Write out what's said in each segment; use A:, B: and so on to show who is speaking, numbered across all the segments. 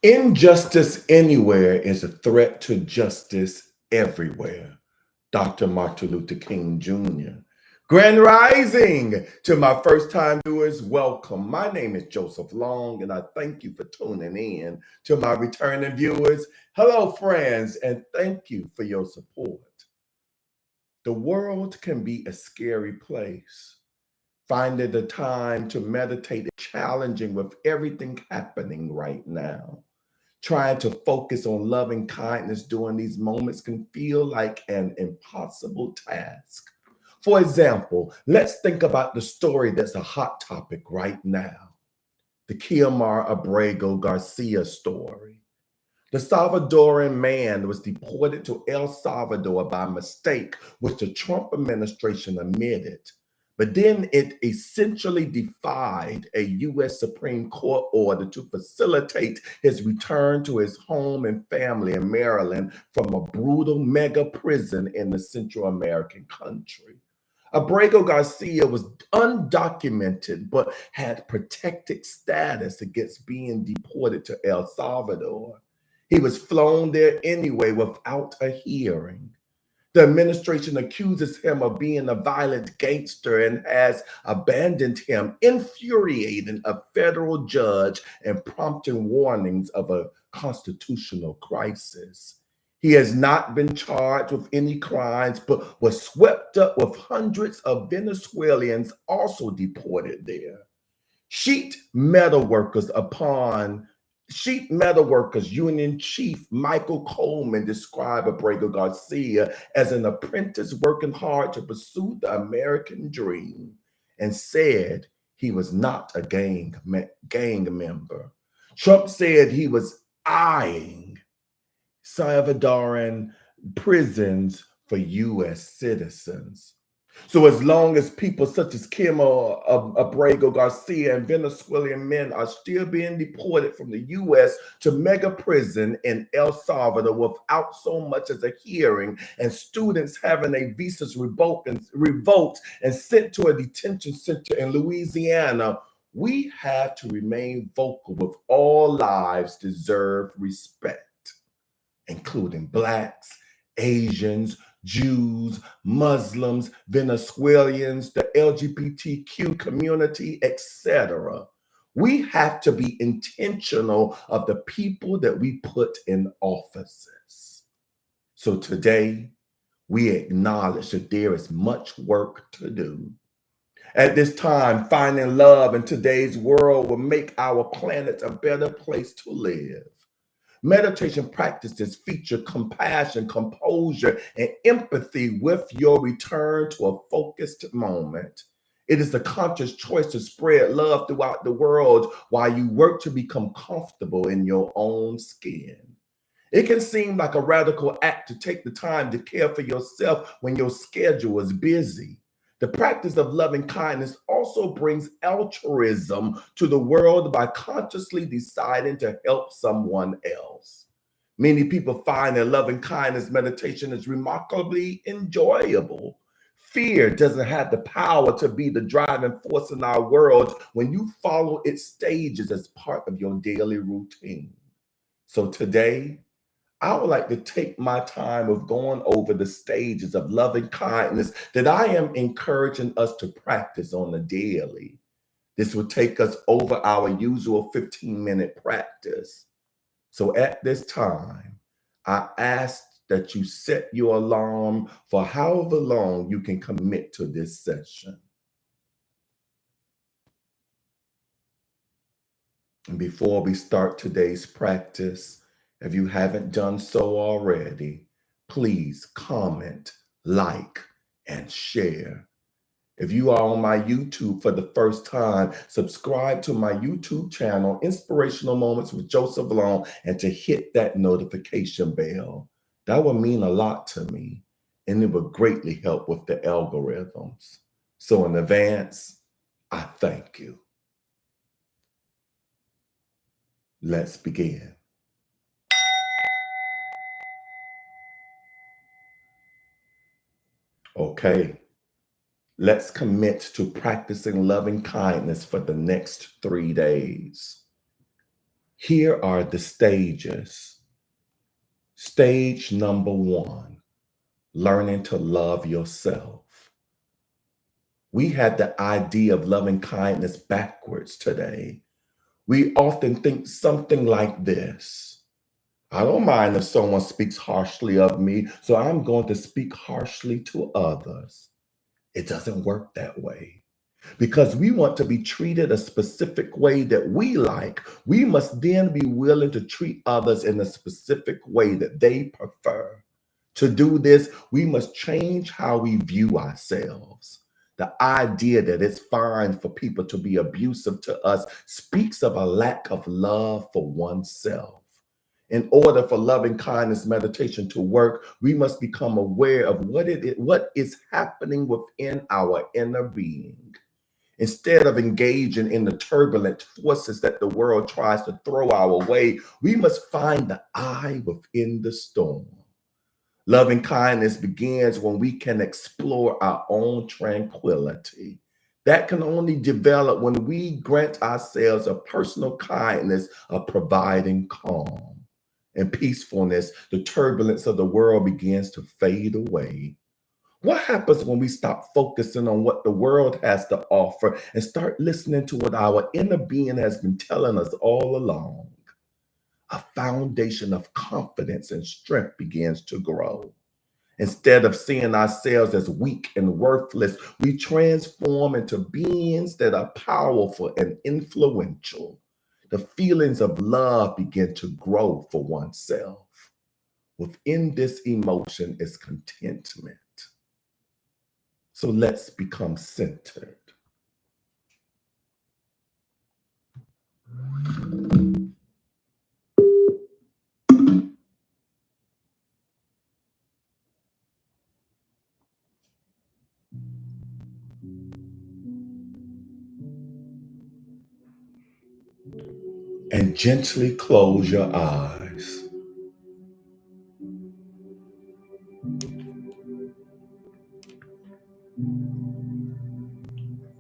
A: Injustice anywhere is a threat to justice everywhere. Dr. Martin Luther King Jr. Grand Rising to my first time viewers, welcome. My name is Joseph Long, and I thank you for tuning in. To my returning viewers, hello, friends, and thank you for your support. The world can be a scary place. Finding the time to meditate is challenging with everything happening right now. Trying to focus on loving kindness during these moments can feel like an impossible task. For example, let's think about the story that's a hot topic right now, the Kilmar Abrego Garcia story. The Salvadoran man was deported to El Salvador by mistake, which the Trump administration admitted. But then it essentially defied a U.S. Supreme Court order to facilitate his return to his home and family in Maryland from a brutal mega prison in the Central American country. Abrego Garcia was undocumented but had protected status against being deported to El Salvador. He was flown there anyway without a hearing. The administration accuses him of being a violent gangster and has abandoned him, infuriating a federal judge and prompting warnings of a constitutional crisis. He has not been charged with any crimes, but was swept up with hundreds of Venezuelans also deported there. Sheet metal workers upon Sheet Metal Workers Union Chief Michael Coleman described Abrego Garcia as an apprentice working hard to pursue the American dream and said he was not a gang member. Trump said he was eyeing Salvadoran prisons for U.S. citizens. So as long as people such as Kilmar, Abrego Garcia, and Venezuelan men are still being deported from the U.S. to mega prison in El Salvador without so much as a hearing, and students having their visas revoked and sent to a detention center in Louisiana, we have to remain vocal with all lives deserve respect, including Blacks, Asians, Jews, Muslims, Venezuelans, the LGBTQ community, etc. We have to be intentional of the people that we put in offices. So today, we acknowledge that there is much work to do. At this time, finding love in today's world will make our planet a better place to live. Meditation practices feature compassion, composure, and empathy with your return to a focused moment. It is a conscious choice to spread love throughout the world while you work to become comfortable in your own skin. It can seem like a radical act to take the time to care for yourself when your schedule is busy. The practice of loving kindness also brings altruism to the world by consciously deciding to help someone else. Many people find that loving kindness meditation is remarkably enjoyable. Fear doesn't have the power to be the driving force in our world when you follow its stages as part of your daily routine. So today, I would like to take my time of going over the stages of loving kindness that I am encouraging us to practice on a daily. This will take us over our usual 15-minute practice. So at this time, I ask that you set your alarm for however long you can commit to this session. And before we start today's practice, if you haven't done so already, please comment, like, and share. If you are on my YouTube for the first time, subscribe to my YouTube channel, Inspirational Moments with Joseph Long, and to hit that notification bell. That would mean a lot to me, and it would greatly help with the algorithms. So in advance, I thank you. Let's begin. Okay, let's commit to practicing loving kindness for the next 3 days. Here are the stages. Stage number 1, learning to love yourself. We had the idea of loving kindness backwards today. We often think something like this: I don't mind if someone speaks harshly of me, so I'm going to speak harshly to others. It doesn't work that way. Because we want to be treated a specific way that we like, we must then be willing to treat others in a specific way that they prefer. To do this, we must change how we view ourselves. The idea that it's fine for people to be abusive to us speaks of a lack of love for oneself. In order for loving kindness meditation to work, we must become aware of what is happening within our inner being. Instead of engaging in the turbulent forces that the world tries to throw our way, we must find the eye within the storm. Loving kindness begins when we can explore our own tranquility. That can only develop when we grant ourselves a personal kindness of providing calm and peacefulness. The turbulence of the world begins to fade away. What happens when we stop focusing on what the world has to offer and start listening to what our inner being has been telling us all along? A foundation of confidence and strength begins to grow. Instead of seeing ourselves as weak and worthless, we transform into beings that are powerful and influential. The feelings of love begin to grow for oneself. Within this emotion is contentment. So let's become centered. And gently close your eyes.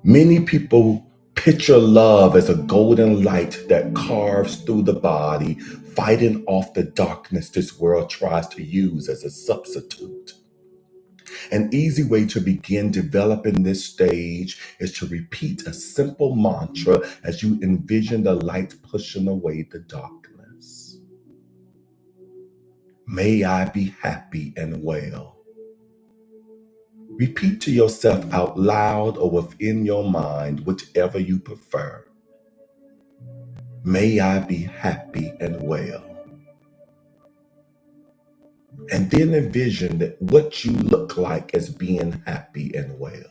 A: Many people picture love as a golden light that carves through the body, fighting off the darkness this world tries to use as a substitute. An easy way to begin developing this stage is to repeat a simple mantra as you envision the light pushing away the darkness. May I be happy and well. Repeat to yourself out loud or within your mind, whichever you prefer. May I be happy and well. And then envision that what you look like as being happy and well.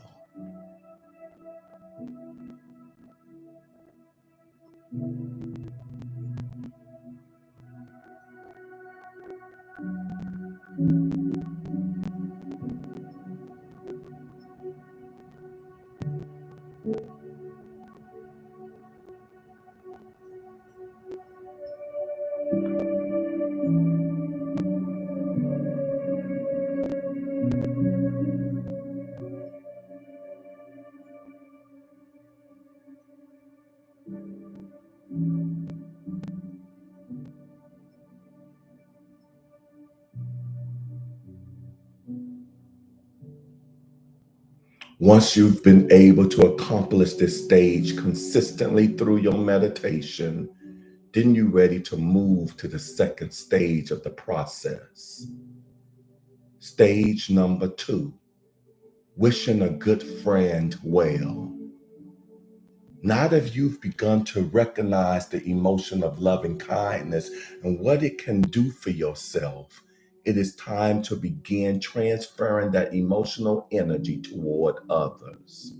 A: Once you've been able to accomplish this stage consistently through your meditation, then you're ready to move to the second stage of the process. Stage number 2, wishing a good friend well. Now that you've begun to recognize the emotion of loving kindness and what it can do for yourself, it is time to begin transferring that emotional energy toward others.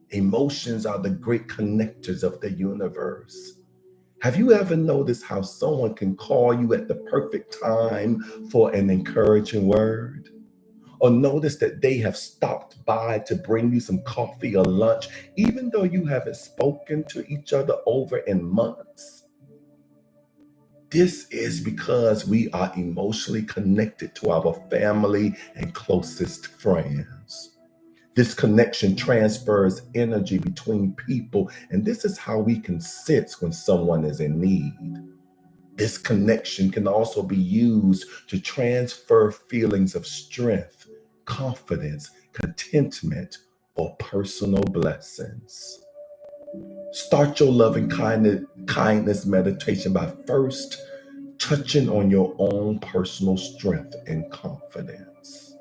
A: Emotions are the great connectors of the universe. Have you ever noticed how someone can call you at the perfect time for an encouraging word? Or notice that they have stopped by to bring you some coffee or lunch, even though you haven't spoken to each other over in months? This is because we are emotionally connected to our family and closest friends. This connection transfers energy between people, and this is how we can sense when someone is in need. This connection can also be used to transfer feelings of strength, confidence, contentment, or personal blessings. Start your loving kindness meditation by first touching on your own personal strength and confidence.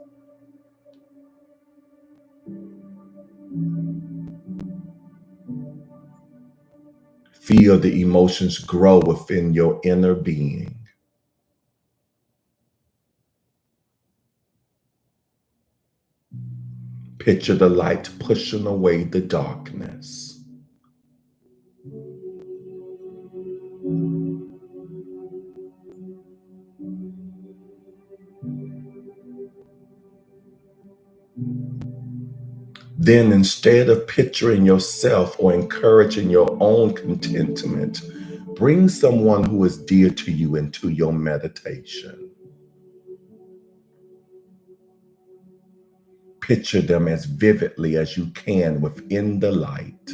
A: Feel the emotions grow within your inner being. Picture the light pushing away the darkness. Then, instead of picturing yourself or encouraging your own contentment, bring someone who is dear to you into your meditation. Picture them as vividly as you can within the light.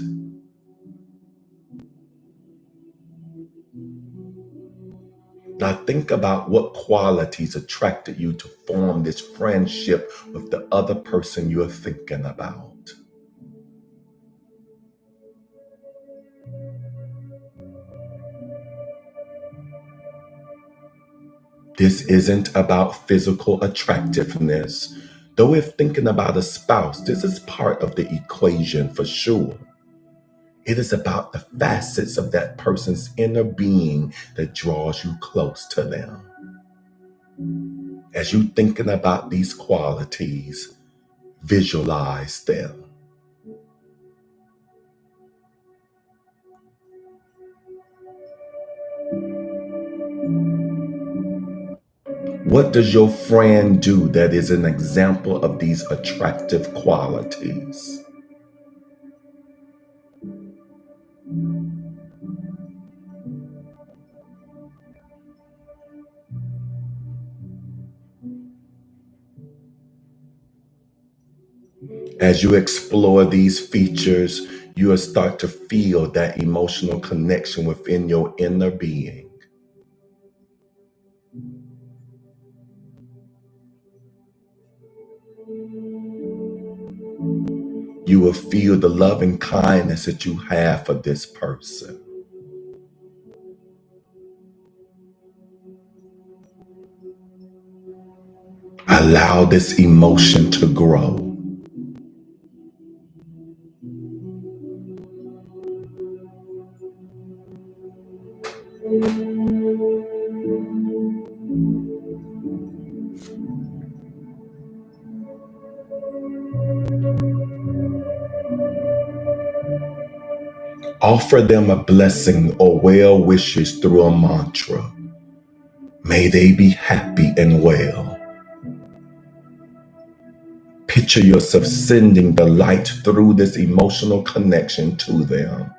A: Now, think about what qualities attracted you to form this friendship with the other person you're thinking about. This isn't about physical attractiveness. Though if thinking about a spouse, this is part of the equation for sure. It is about the facets of that person's inner being that draws you close to them. As you thinking about these qualities, visualize them. What does your friend do that is an example of these attractive qualities? As you explore these features, you will start to feel that emotional connection within your inner being. You will feel the loving kindness that you have for this person. Allow this emotion to grow. Offer them a blessing or well wishes through a mantra. May they be happy and well. Picture yourself sending the light through this emotional connection to them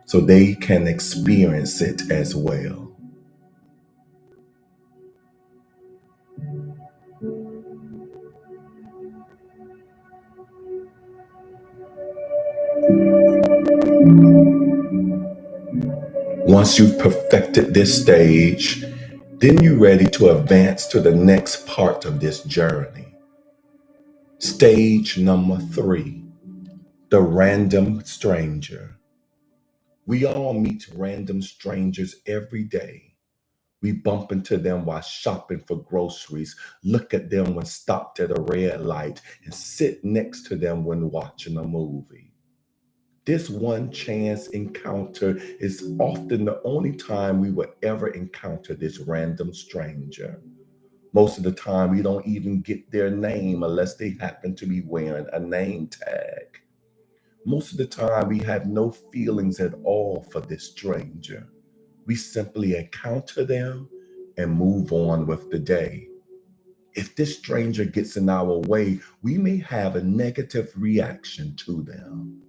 A: so they can experience it as well. Once you've perfected this stage, then you're ready to advance to the next part of this journey. Stage number 3, the random stranger. We all meet random strangers every day. We bump into them while shopping for groceries, look at them when stopped at a red light, and sit next to them when watching a movie. This one chance encounter is often the only time we will ever encounter this random stranger. Most of the time, we don't even get their name unless they happen to be wearing a name tag. Most of the time, we have no feelings at all for this stranger. We simply encounter them and move on with the day. If this stranger gets in our way, we may have a negative reaction to them.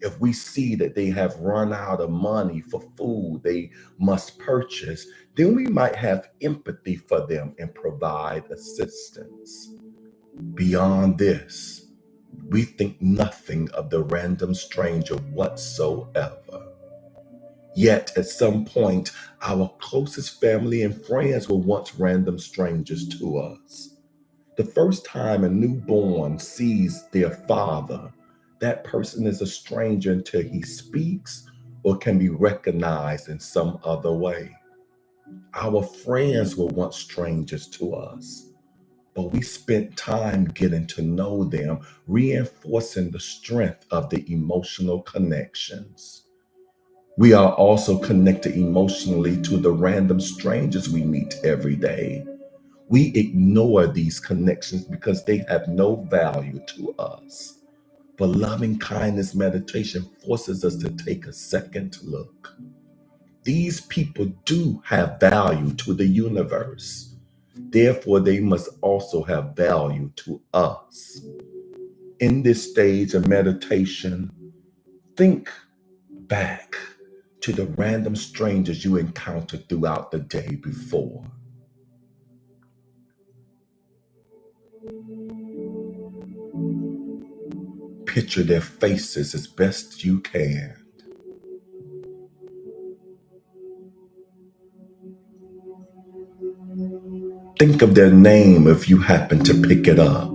A: If we see that they have run out of money for food they must purchase, then we might have empathy for them and provide assistance. Beyond this, we think nothing of the random stranger whatsoever. Yet at some point, our closest family and friends were once random strangers to us. The first time a newborn sees their father, that person is a stranger until he speaks or can be recognized in some other way. Our friends were once strangers to us, but we spent time getting to know them, reinforcing the strength of the emotional connections. We are also connected emotionally to the random strangers we meet every day. We ignore these connections because they have no value to us. But loving kindness meditation forces us to take a second look. These people do have value to the universe. Therefore, they must also have value to us. In this stage of meditation, think back to the random strangers you encountered throughout the day before. Picture their faces as best you can. Think of their name if you happen to pick it up.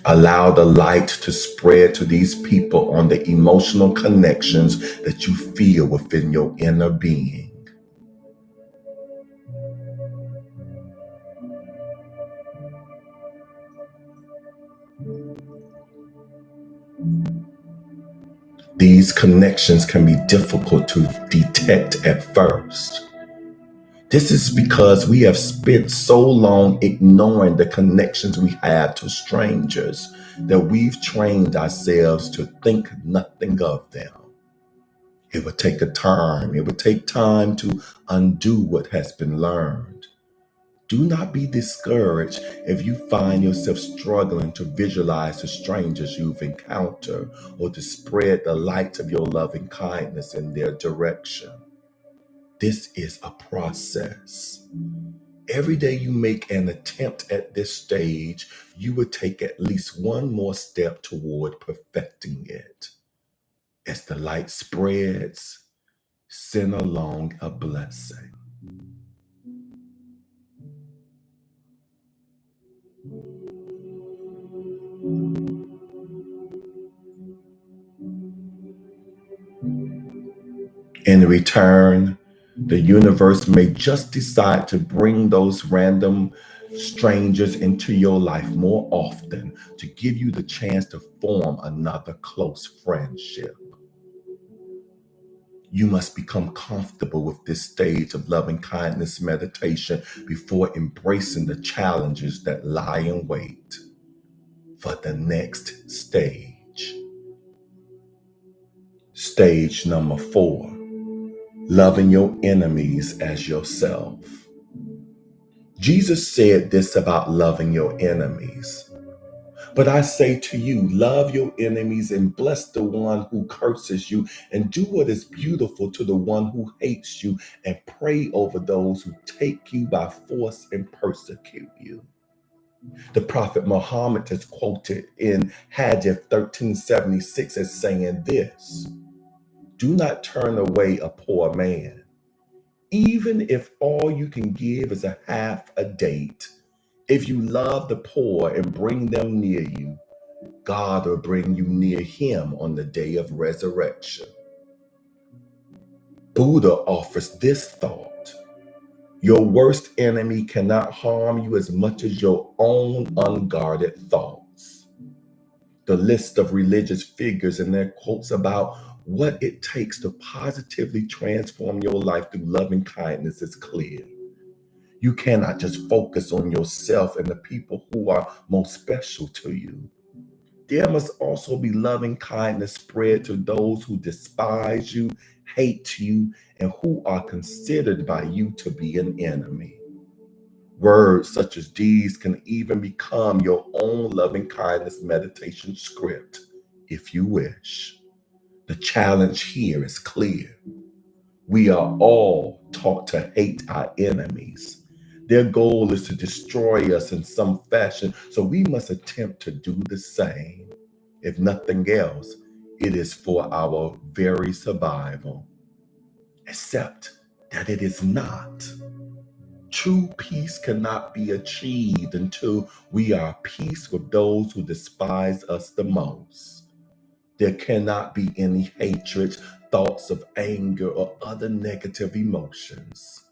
A: Allow the light to spread to these people on the emotional connections that you feel within your inner being. These connections can be difficult to detect at first. This is because we have spent so long ignoring the connections we have to strangers that we've trained ourselves to think nothing of them. It would take time to undo what has been learned. Do not be discouraged if you find yourself struggling to visualize the strangers you've encountered or to spread the light of your loving kindness in their direction. This is a process. Every day you make an attempt at this stage, you will take at least one more step toward perfecting it. As the light spreads, send along a blessing. In return, the universe may just decide to bring those random strangers into your life more often to give you the chance to form another close friendship. You must become comfortable with this stage of loving kindness meditation before embracing the challenges that lie in wait for the next stage. Stage number 4, loving your enemies as yourself. Jesus said this about loving your enemies. But I say to you, love your enemies and bless the one who curses you, and do what is beautiful to the one who hates you, and pray over those who take you by force and persecute you. The Prophet Muhammad is quoted in Hadith 1376 as saying this: do not turn away a poor man, even if all you can give is a half a date. If you love the poor and bring them near you, God will bring you near him on the day of resurrection. Buddha offers this thought: your worst enemy cannot harm you as much as your own unguarded thoughts. The list of religious figures and their quotes about what it takes to positively transform your life through loving kindness is clear. You cannot just focus on yourself and the people who are most special to you. There must also be loving kindness spread to those who despise you, hate you, and who are considered by you to be an enemy. Words such as these can even become your own loving kindness meditation script if you wish. The challenge here is clear. We are all taught to hate our enemies. Their goal is to destroy us in some fashion, so we must attempt to do the same. If nothing else, it is for our very survival. Except that it is not. True peace cannot be achieved until we are at peace with those who despise us the most. There cannot be any hatred, thoughts of anger, or other negative emotions.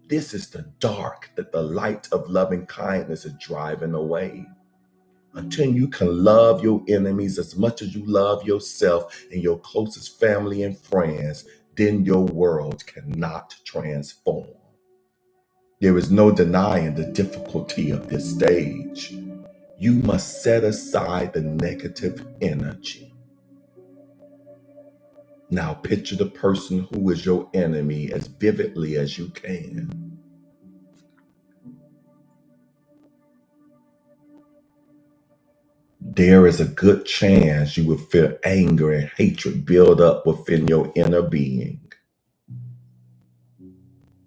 A: This is the dark that the light of loving kindness is driving away. Until you can love your enemies as much as you love yourself and your closest family and friends, then your world cannot transform. There is no denying the difficulty of this stage. You must set aside the negative energy. Now picture the person who is your enemy as vividly as you can. There is a good chance you will feel anger and hatred build up within your inner being.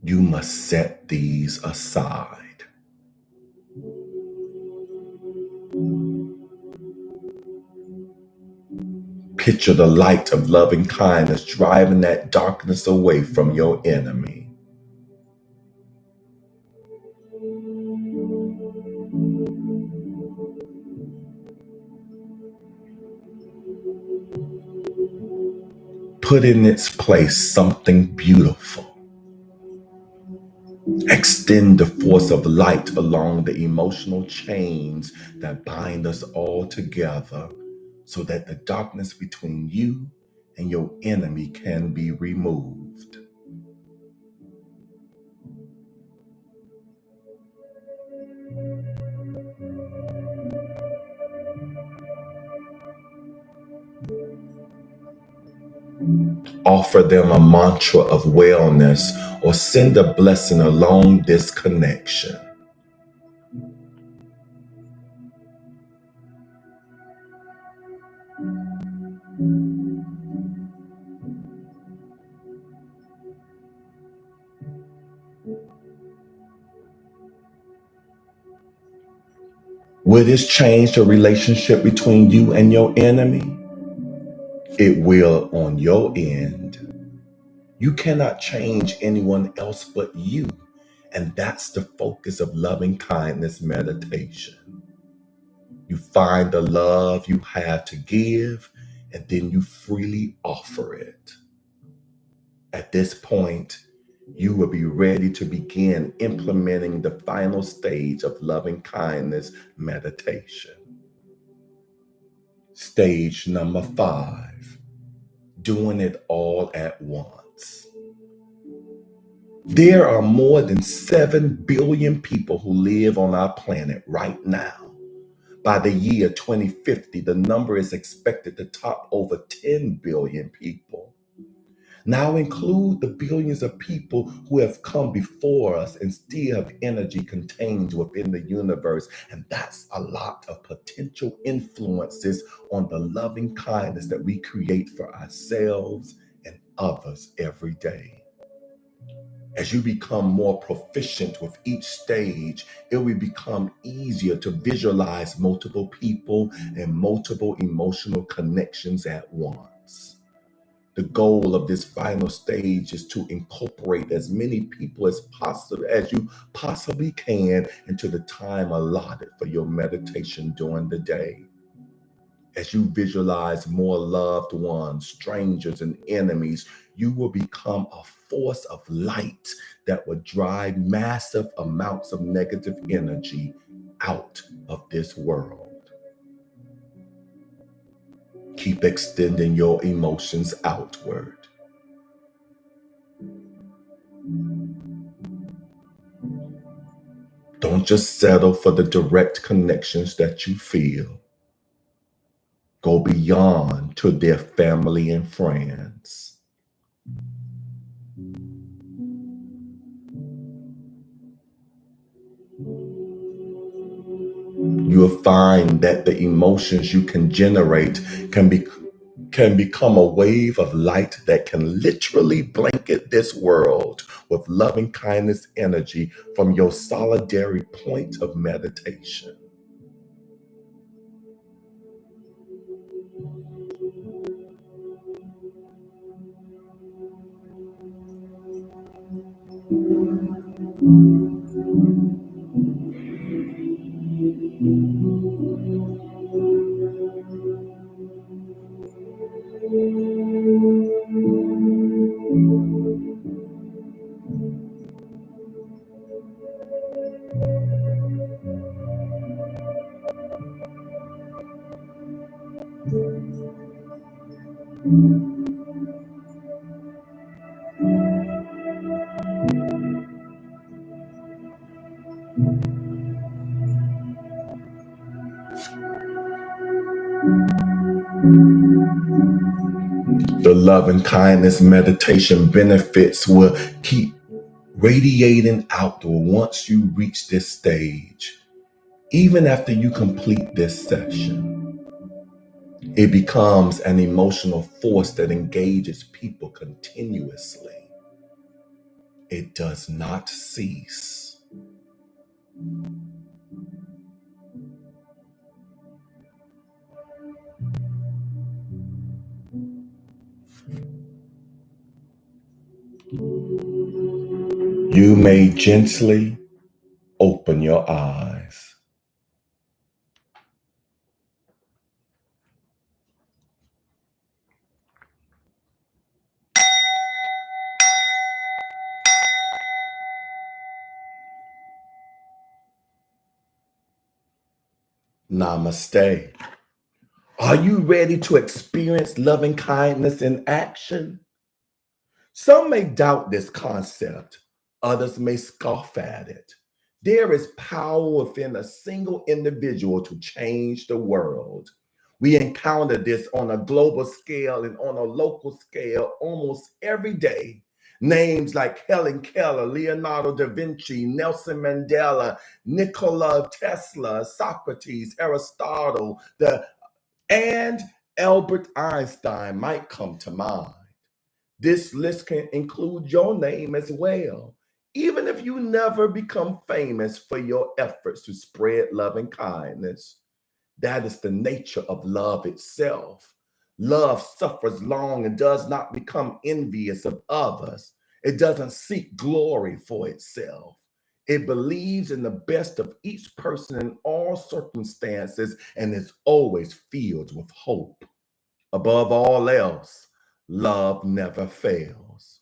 A: You must set these aside. Picture the light of loving kindness driving that darkness away from your enemy. Put in its place something beautiful. Extend the force of light along the emotional chains that bind us all together so that the darkness between you and your enemy can be removed. Offer them a mantra of wellness or send a blessing along this connection. Will this change the relationship between you and your enemy? It will on your end. You cannot change anyone else but you. And that's the focus of loving kindness meditation. You find the love you have to give, and then you freely offer it. At this point, you will be ready to begin implementing the final stage of loving kindness meditation. Stage number 5, doing it all at once. There are more than 7 billion people who live on our planet right now. By the year 2050, the number is expected to top over 10 billion people. Now include the billions of people who have come before us and still have energy contained within the universe. And that's a lot of potential influences on the loving kindness that we create for ourselves and others every day. As you become more proficient with each stage, it will become easier to visualize multiple people and multiple emotional connections at once. The goal of this final stage is to incorporate as many people as possible as you possibly can into the time allotted for your meditation during the day. As you visualize more loved ones, strangers, and enemies, you will become a force of light that will drive massive amounts of negative energy out of this world. Keep extending your emotions outward. Don't just settle for the direct connections that you feel. Go beyond to their family and friends. You'll find that the emotions you can generate can become a wave of light that can literally blanket this world with loving kindness energy from your solitary point of meditation. The love and kindness meditation benefits will keep radiating outward once you reach this stage. Even after you complete this session, it becomes an emotional force that engages people continuously. It does not cease. You may gently open your eyes. Namaste. Are you ready to experience loving kindness in action? Some may doubt this concept, others may scoff at it. There is power within a single individual to change the world. We encounter this on a global scale and on a local scale almost every day. Names like Helen Keller, Leonardo da Vinci, Nelson Mandela, Nikola Tesla, Socrates, Aristotle, and Albert Einstein might come to mind. This list can include your name as well. Even if you never become famous for your efforts to spread love and kindness, that is the nature of love itself. Love suffers long and does not become envious of others. It doesn't seek glory for itself. It believes in the best of each person in all circumstances and is always filled with hope. Above all else, love never fails.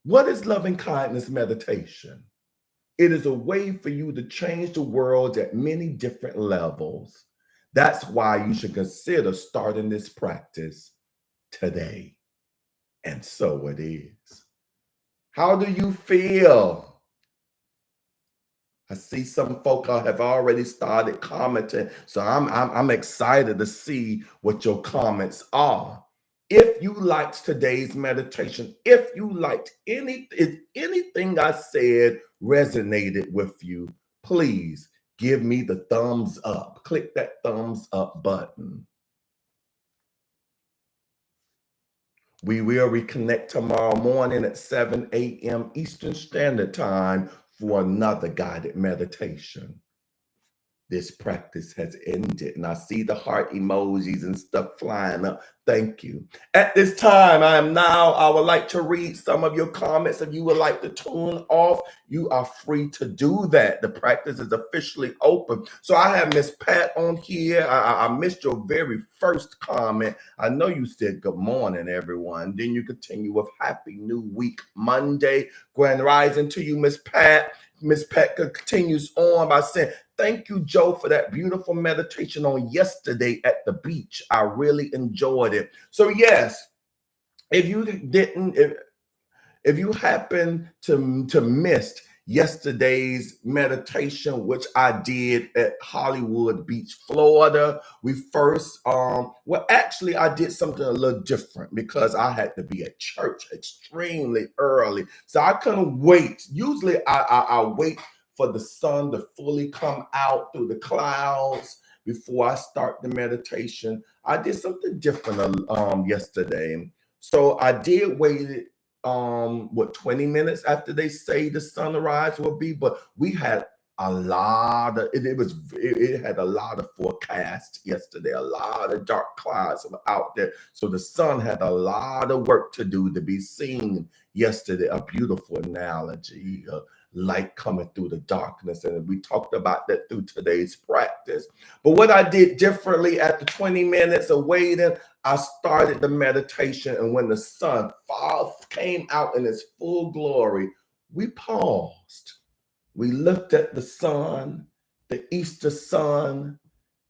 A: What is loving kindness meditation? It is a way for you to change the world at many different levels. That's why you should consider starting this practice today. And so it is. How do you feel? I see some folk have already started commenting, so I'm excited to see what your comments are. If you liked today's meditation, if anything I said resonated with you, please give me the thumbs up. Click that thumbs up button. We will reconnect tomorrow morning at 7 a.m. Eastern Standard Time for another guided meditation. This practice has ended, and I see the heart emojis and stuff flying up. Thank you. At this time, I would like to read some of your comments. If you would like to tune off, you are free to do that. The practice is officially open. So I have Miss Pat on here. I missed your very first comment. I know you said good morning, everyone. Then you continue with Happy New Week Monday. Grand rising to you, Miss Pat. Miss Pat continues on by saying, thank you, Joe, for that beautiful meditation on yesterday at the beach. I really enjoyed it. So yes, if you didn't, if you happen to miss yesterday's meditation, which I did at Hollywood Beach, Florida, we first, well, actually, I did something a little different because I had to be at church extremely early. So I couldn't wait. Usually I wait for the sun to fully come out through the clouds before I start the meditation. I did something different yesterday. So I did wait 20 minutes after they say the sunrise will be, but we had a lot of it had a lot of forecast yesterday, a lot of dark clouds were out there, so the sun had a lot of work to do to be seen yesterday. A beautiful analogy. light coming through the darkness. And we talked about that through today's practice. But what I did differently at the 20 minutes of waiting, I started the meditation. And when the sun came out in its full glory, we paused. We looked at the sun, the Easter sun,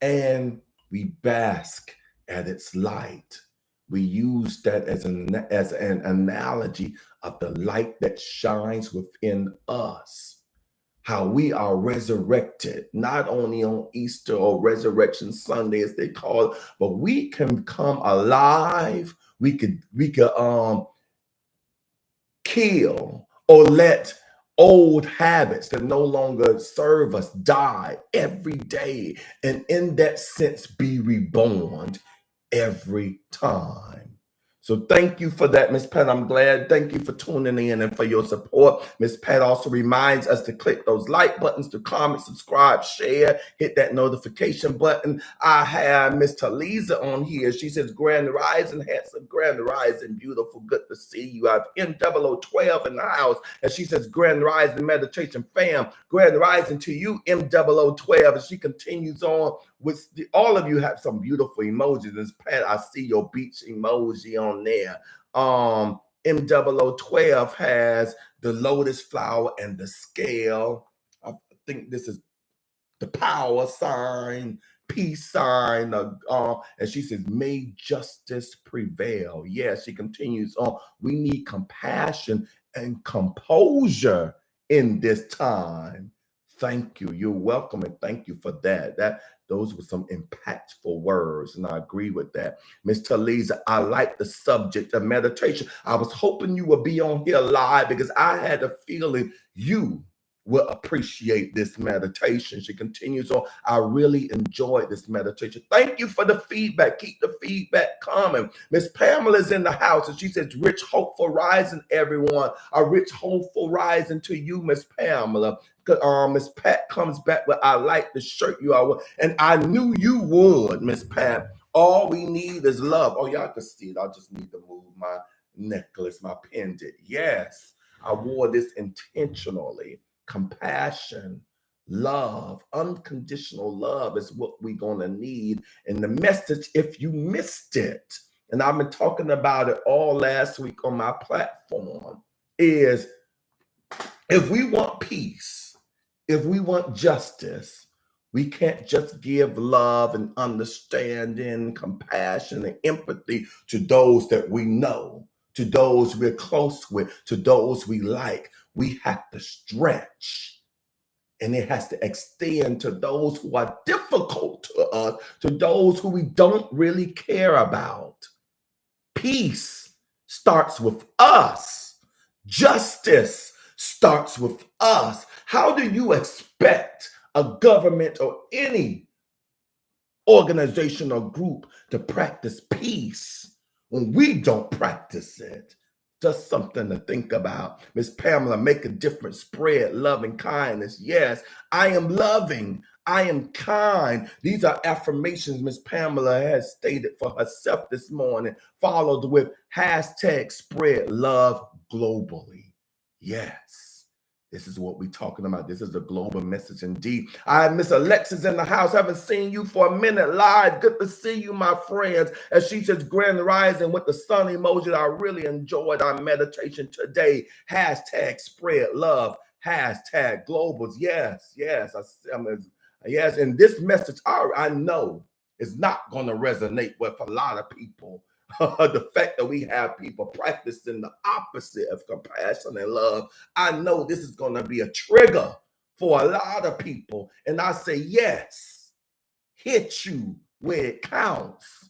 A: and we bask at its light. We use that as an analogy of the light that shines within us. How we are resurrected, not only on Easter or Resurrection Sunday, as they call it, but we can come alive. We could kill or let old habits that no longer serve us die every day, and in that sense be reborn every time. So thank you for that, Miss Pat. I'm glad. Thank you for tuning in and for your support. Miss Pat also reminds us to click those like buttons, to comment, subscribe, share, hit that notification button. I have Miss Talisa on here. She says, Grand Rising, handsome, Grand Rising, beautiful, good to see you. I have M0012 in the house, and she says, Grand Rising meditation fam, Grand Rising to you, M0012. And she continues on with all of you have some beautiful emojis. This Pat, I see your beach emoji on there. M0012 has the lotus flower and the scale. I think this is the power sign, peace sign, and she says, may justice prevail. Yes, she continues on. We need compassion and composure in this time. Thank you. You're welcome, and thank you for that. Those were some impactful words, and I agree with that. Miss Talisa, I like the subject of meditation. I was hoping you would be on here live because I had a feeling you will appreciate this meditation. She continues on. I really enjoyed this meditation. Thank you for the feedback. Keep the feedback coming. Miss Pamela's in the house, and she says, rich, hopeful rising, everyone. A rich, hopeful rising to you, Miss Pamela. Miss Pat comes back with, I like the shirt you are wearing. And I knew you would, Miss Pat. All we need is love. Oh, y'all can see it. I just need to move my necklace, my pendant. Yes, I wore this intentionally. Compassion, love, unconditional love is what we're going to need. And the message, if you missed it, and I've been talking about it all last week on my platform, is if we want peace, if we want justice, we can't just give love and understanding, compassion and empathy to those that we know, to those we're close with, to those we like. We have to stretch, and it has to extend to those who are difficult to us, to those who we don't really care about. Peace starts with us. Justice starts with us. How do you expect a government or any organization or group to practice peace when we don't practice it? Just something to think about. Miss Pamela, make a difference, spread love and kindness. Yes, I am loving. I am kind. These are affirmations Miss Pamela has stated for herself this morning, followed with hashtag spread love globally. Yes. This is what we're talking about. This is a global message indeed. I have Miss Alexis in the house. I haven't seen you for a minute live. Good to see you, my friends. As she says, Grand Rising with the sun emoji. I really enjoyed our meditation today. Hashtag spread love. Hashtag globals. Yes, yes. Yes, and this message, I know, is not going to resonate with a lot of people. The fact that we have people practicing the opposite of compassion and love, I know this is going to be a trigger for a lot of people. And I say, yes, hit you where it counts.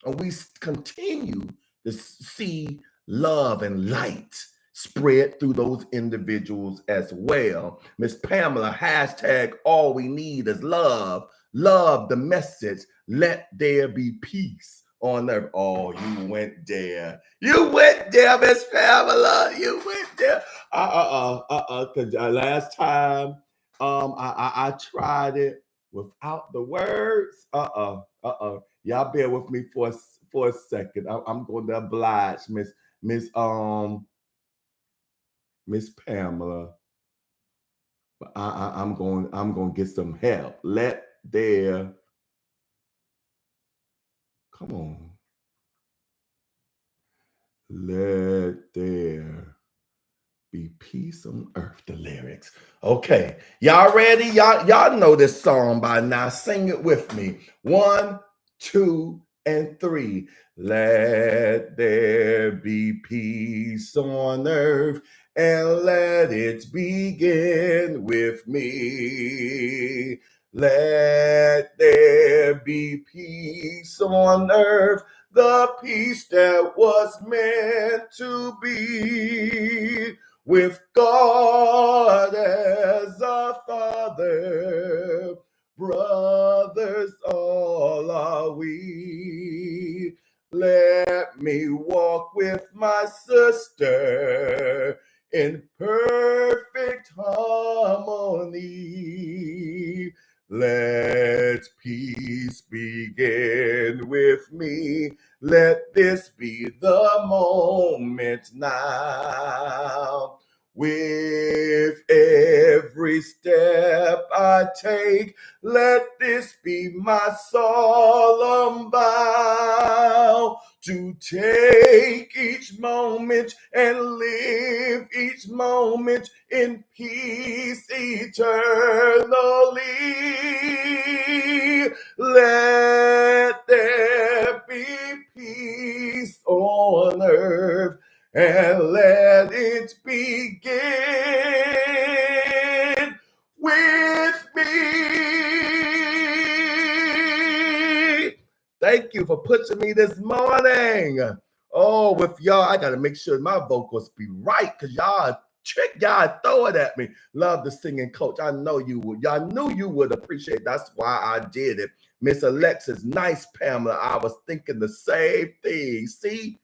A: And we continue to see love and light spread through those individuals as well. Miss Pamela, hashtag all we need is love. Love the message. Let there be peace on earth. Oh, you went there. You went there, Miss Pamela. You went there. Because last time I tried it without the words. Y'all bear with me for a second. I'm going to oblige Miss Pamela. But I'm going to get some help. Let there, come on. Let there be peace on earth, the lyrics. Okay, y'all ready? Y'all know this song by now. Sing it with me. 1, 2, and 3. Let there be peace on earth, and let it begin with me. Let there be peace on earth, the peace that was meant to be, with God as our Father, brothers all are we. Let me walk with my sister in perfect harmony. Let peace begin with me. Let this be the moment now. With every step I take, let this be my solemn vow, to take each moment and live each moment in peace eternally. Let there be peace on earth, and let it begin with me. Thank you for pushing me this morning. Oh, with y'all, I got to make sure my vocals be right, because y'all throw it at me. Love the singing coach. I know you would. Y'all knew you would appreciate it. That's why I did it. Miss Alexis, nice, Pamela. I was thinking the same thing. See,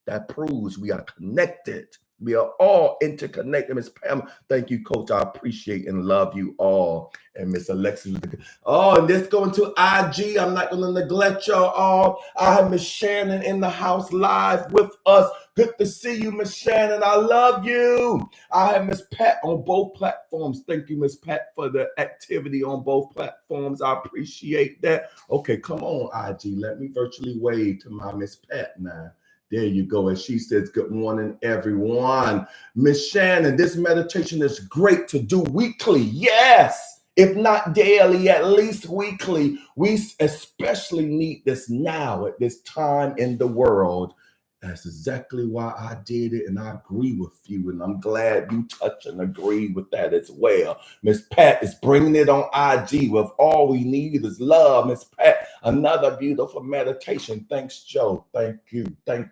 A: that proves we are connected. We are all interconnected. Miss Pam, thank you, Coach. I appreciate and love you all. And Miss Alexis. Oh, and this going to IG. I'm not going to neglect y'all all. I have Miss Shannon in the house live with us. Good to see you, Miss Shannon. I love you. I have Miss Pat on both platforms. Thank you, Miss Pat, for the activity on both platforms. I appreciate that. Okay, come on, IG. Let me virtually wave to my Miss Pat now. There you go. And she says, good morning, everyone. Miss Shannon, this meditation is great to do weekly. Yes. If not daily, at least weekly. We especially need this now at this time in the world. That's exactly why I did it, and I agree with you, and I'm glad you touch and agree with that as well. Miss Pat is bringing it on IG with all we need is love. Miss Pat, another beautiful meditation. Thanks, Joe. Thank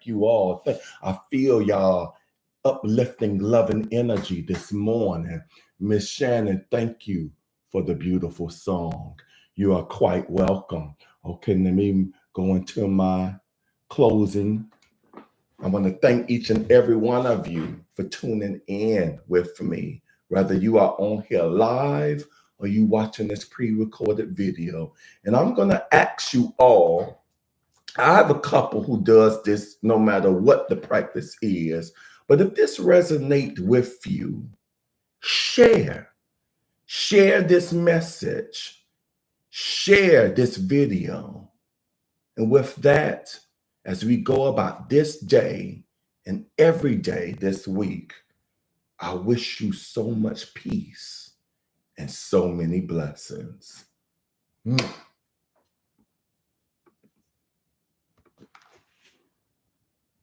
A: you all. I feel y'all uplifting, loving energy this morning. Miss Shannon, thank you for the beautiful song. You are quite welcome. Okay, let me go into my closing. I want to thank each and every one of you for tuning in with me, whether you are on here live or you watching this pre-recorded video. And I'm going to ask you all, I have a couple who does this no matter what the practice is, but if this resonates with you, share this message, share this video. And with that, as we go about this day and every day this week, I wish you so much peace and so many blessings.